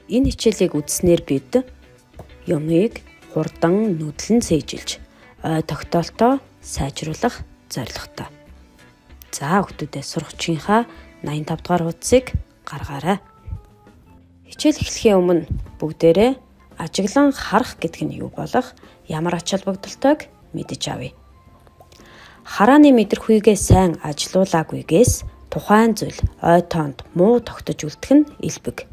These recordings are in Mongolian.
Энэ хичээлийг үзснээр бид юмыг хурдан нүдлэн цээжилж ой тогтоолтоо сайжруулах зорилготой. За хүүхдүүдээ сургачийнхаа 85 дугаар хуудсыг гаргаарай. Хичээл эхлэхийн өмнө бүгдээрээ ажиглан харах гэдэг нь юу болох, ямар ач холбогдолтойг мэдэж авъя. Харааны мэдрэхүйгээ сайн ажилуулаагүйгээс тухайн зүйл ой тоонд муу тогтож үлдэх нь элбэг.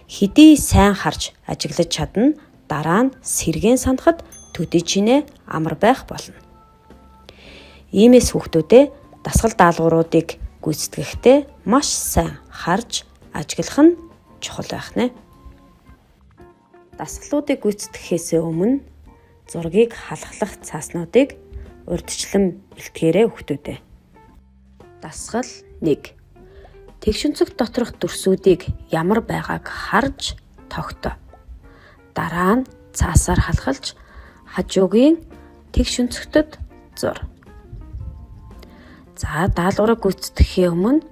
Хэдий сайн харж ажиглаж чадна, дараа нь сэргээн санахад төдий чинээ амар байх болно. Иймээс хүүхдүүдээ дасгал даалгавруудыг гүйцэтгэхдээ маш сайн харж ажиглах нь чухал байх нэ. Дасгалуудыг гүйцэтгэхээс өмнө зургийг халахлах цааснуудыг урьдчилан бэлтгээрэй хүүхдүүдээ. Дасгал 1. Тэгшүнцэг доторх дүрсүүдийг ямар байгааг харж тогтоо. Дараа нь цаасаар халахлж хажуугийн тэгшүнцэгтэд зур. За даалгаврыг гүйцэтгэхийн өмнө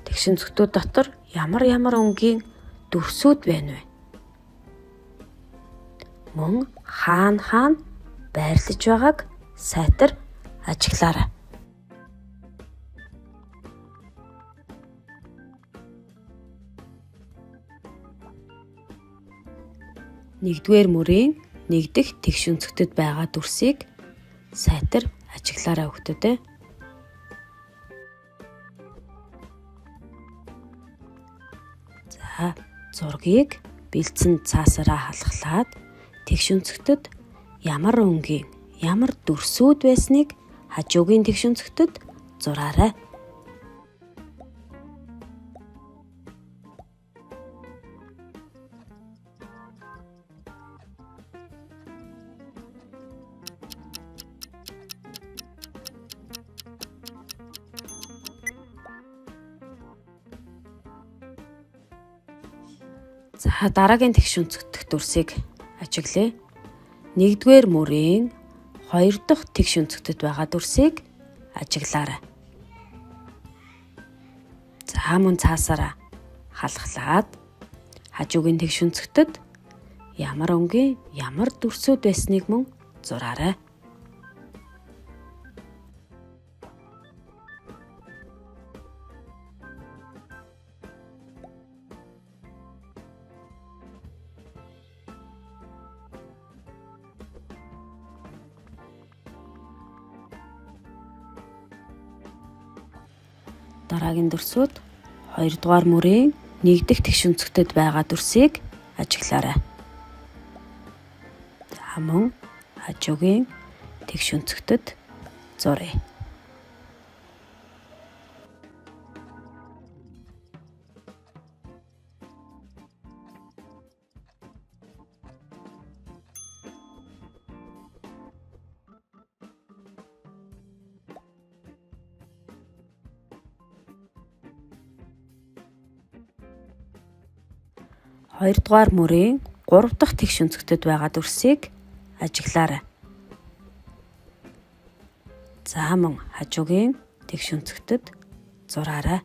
тэгшүнцэгтүүд дотор ямар өнгийн дүрсүүд байна вэ? Мөн хаана байрлаж байгааг сайтар ажиглаарай. Нэгдүгээр мөрийн нэг дэх тэгшүнцэгтэд байгаа дүрсийг сайтар ажиглаарай хүүхдүүдээ. За зургийг бэлдсэн цаасаараа халахлаад тэгшүнцэгтэд ямар өнгийн, ямар дүрсүүд байсныг хажуугийн тэгшүнцэгтэд зураарай. За дараагийн тэгшүнцэгдэх дүрсийг ажиглая. Нэгдүгээр мөрийн 2 дахь тэгшүнцэгтэд байгаа дүрсийг ажиглаарай. За мөн цаасаараа халахлаад хажуугийн тэгшүнцэгтэд ямар өнгийн, ямар дүрсүүд байсныг мөн зураарай. Дараагийн дүрсүүд 2 дугаар мөрийн 1 дахь тэгшүнцэгтэд байгаа дүрсийг ажиглаарай. За мөн хажуугийн тэгшүнцэгтэд зуръя. Хоёрдугаар мөрийн 3 дахь тэгшүнцэгтэд байгаа дүрсийг ажиглаарай. За мөн хажуугийн тэгшүнцэгтэд зураарай.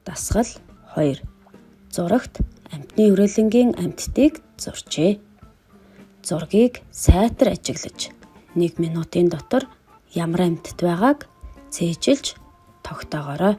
Дасгал 2. Зурагт амьтны хүрээлэнгийн амьтдыг зурчээ. Зургийг сайтар ажиглаж 1 минутын дотор ямар амьтд байгааг цээжилж тогтоогоорой.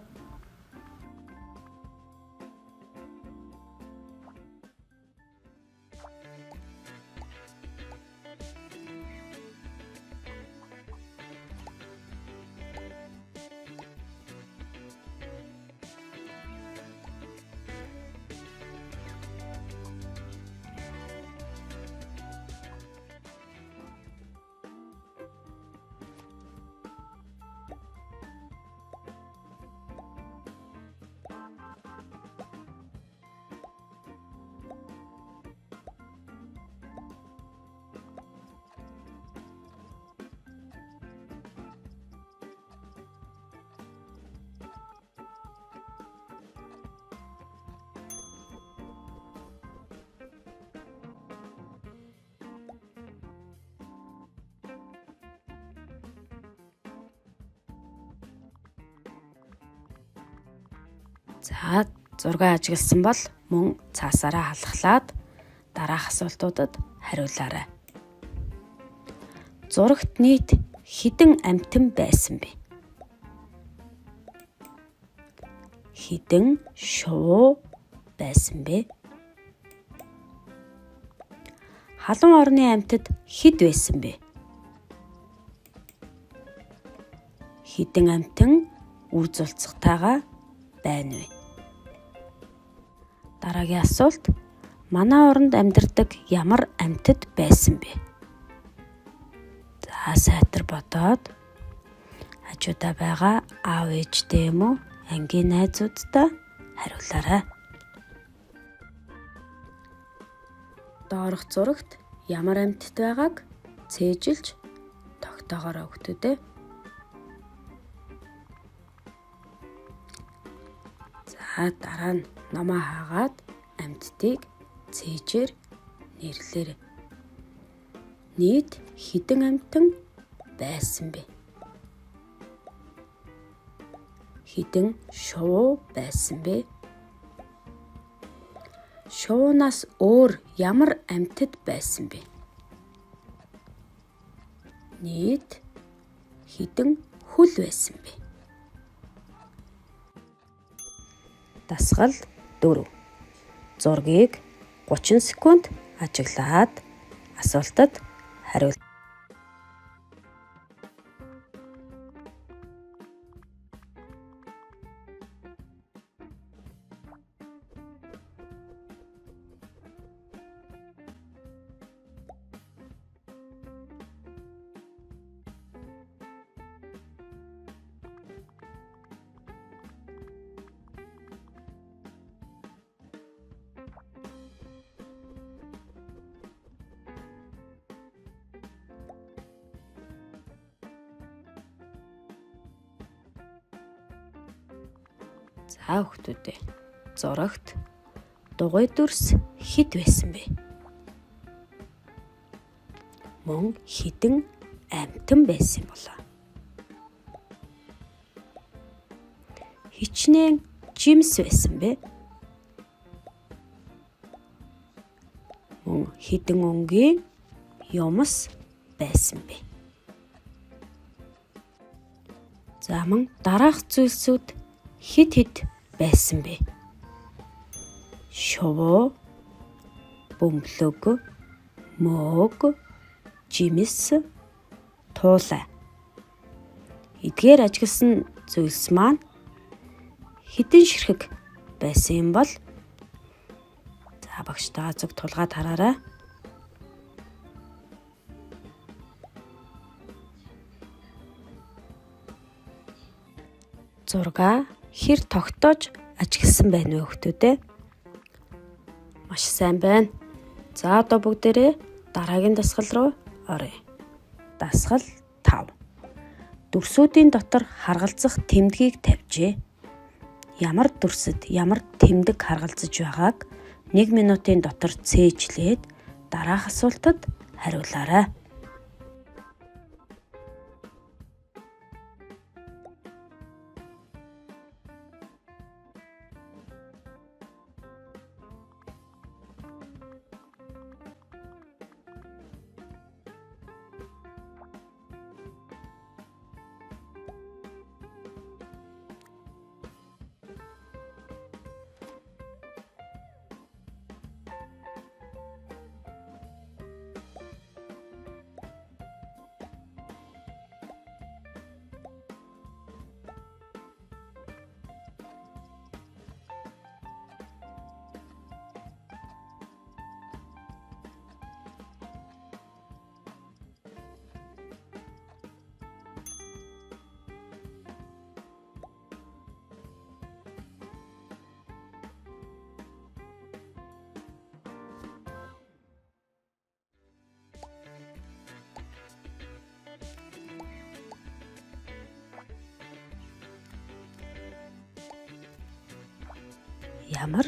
За 6 ажигласан бол мөн цаасаараа халахлаад дараах асуултуудад хариулаарай. Зурагт нийт хэдэн амьтан байсан бэ? Хэдэн шувуу байсан бэ? Халуун орны амьтад хэд байсан бэ? Хэдэн амьтан үр зулцахтайгаа байна вэ? Дараагийн асуулт: манай оронд амьдардаг ямар амьтад байсан бэ? За сайтар бодоод хажуудаа байгаа аав ээжтэй юм уу, ангийн найзуудтай хариулаарай. Доорх зурагт ямар амьтад байгааг цээжилж тогтоогоорой хүүхдүүдээ. За дараа нь номоо хаагаад амьтдыг цээжээр нэрлээрэй. Нийт хэдэн амьтан байсан бэ? Хэдэн шувуу байсан бэ? Шувуунаас өөр ямар амьтад байсан бэ? Нийт хэдэн хүл байсан бэ? Дасгал 4. Зургийг 30 секунд ажиглаад асуултад хариул. За хүүхдүүдээ, зурагт дугуй дүрс хэд байсан бэ? Мөн хэдэн амьтан байсан болоо? Хичнээн жимс байсан бэ? Мөн хэдэн өнгийн юмс байсан бэ? За мөн дараах зүйлсүүд хэд байсан бэ? Шувуу, бөмбөлөг, мөөг, жимс, туулай. Эдгээр ажигласан зүйлс маань хэдэн ширхэг байсан юм бол? За багштайгаа зөв тулгаад хараарай. Зургаа хэр тогтоож ажигласан байна вэ хүүхдүүдээ? Маш сайн байна. За одоо бүгдээрээ дараагийн дасгал руу оръё. Дасгал 5. Дүрсүүдийн дотор харгалзах тэмдгийг тавьжээ. Ямар дүрсэд ямар тэмдэг харгалзаж байгааг 1 минутын дотор цээжлээд дараах асуултад хариулаарай. Ямар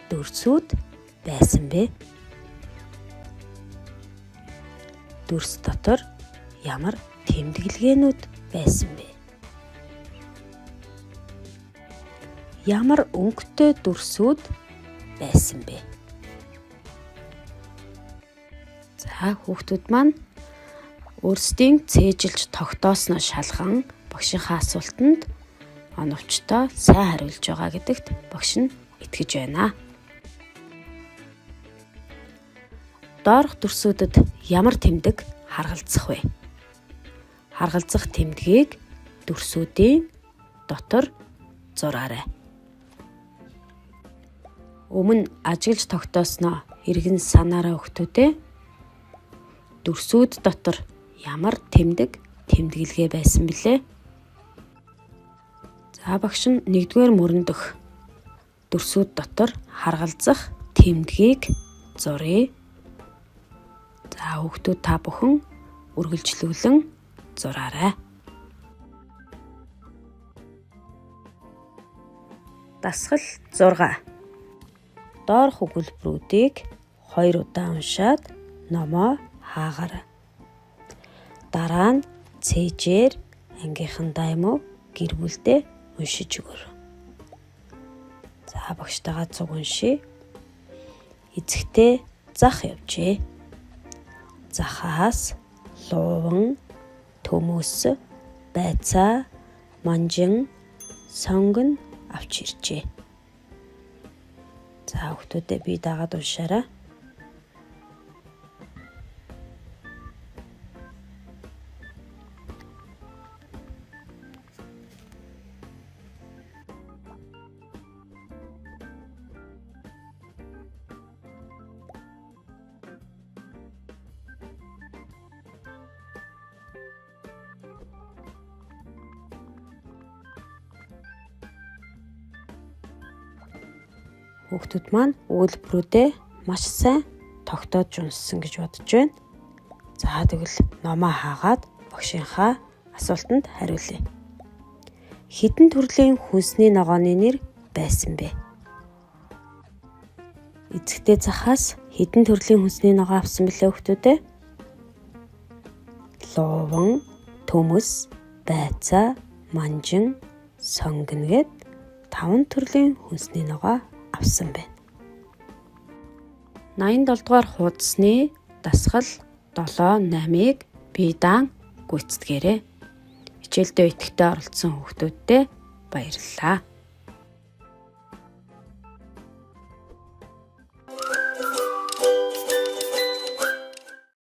дүрсүүд байсан бэ? Дүрс дотор ямар тэмдэглэгээнүүд байсан бэ? ямар өнгөтэй дүрсүүд байсан бэ? За хүүхдүүд маань өөрсдийн цээжилж тогтоосноо шалган багшийнхаа асуултанд оновчтой сайн хариулж байгаа гэдэгт багш нь итгэж байна. Доорх дүрсүүдэд ямар тэмдэг харгалзах вэ? Харгалзах тэмдгийг дүрсүүдийн дотор зураарай. Өмнө ажиглаж тогтоосноо эргэн санаараа өгтүүдээ. Дүрсүүд дотор ямар тэмдэглэгээ байсан бэлээ? За багш нь 1-р мөрөндөх дүрсүүд дотор харгалзах тэмдгийг зуръя. За хүүхдүүд та бүхэн үргэлжлүүлэн зураарай. Дасгал 6. Доорх өгүүлбэрүүдийг 2 удаа уншаад номоо хаагаарай. Дараа нь цээжээр ангийнхандаа юм уу гэр бүлдээ уншиж өгөөрэй. За багштайгаа цуг уншия. Эцэгтэй зах явжээ. Захаас лууван, төмөс, байцаа, манжин, сонгон авч иржээ. За хүүхдүүдээ бие дагаад уншаарай. Хүүхдүүд маань өгүүлбэрүүдээ маш сайн тогтоож унссан гэж бодож байна. За тэгвэл номоо хаагаад багшийнхаа асуултанд хариулъя. Хэдэн төрлийн хүнсний ногооны нэр байсан бэ? Эцэгтэй захаас хэдэн төрлийн хүнсний ногоо авсан бэлээ хүүхдүүдээ? Лууван, төмөс, байцаа, манжин, сонгон гэд 5 төрлийн хүнсний ногоо авсан байна. 87 дугаар хуудасны дасгал 7-8-ыг бие даан гүйцэтгээрэй. Хичээлдээ идэвхтэй оролцсон хүүхдүүдтэй баярлалаа.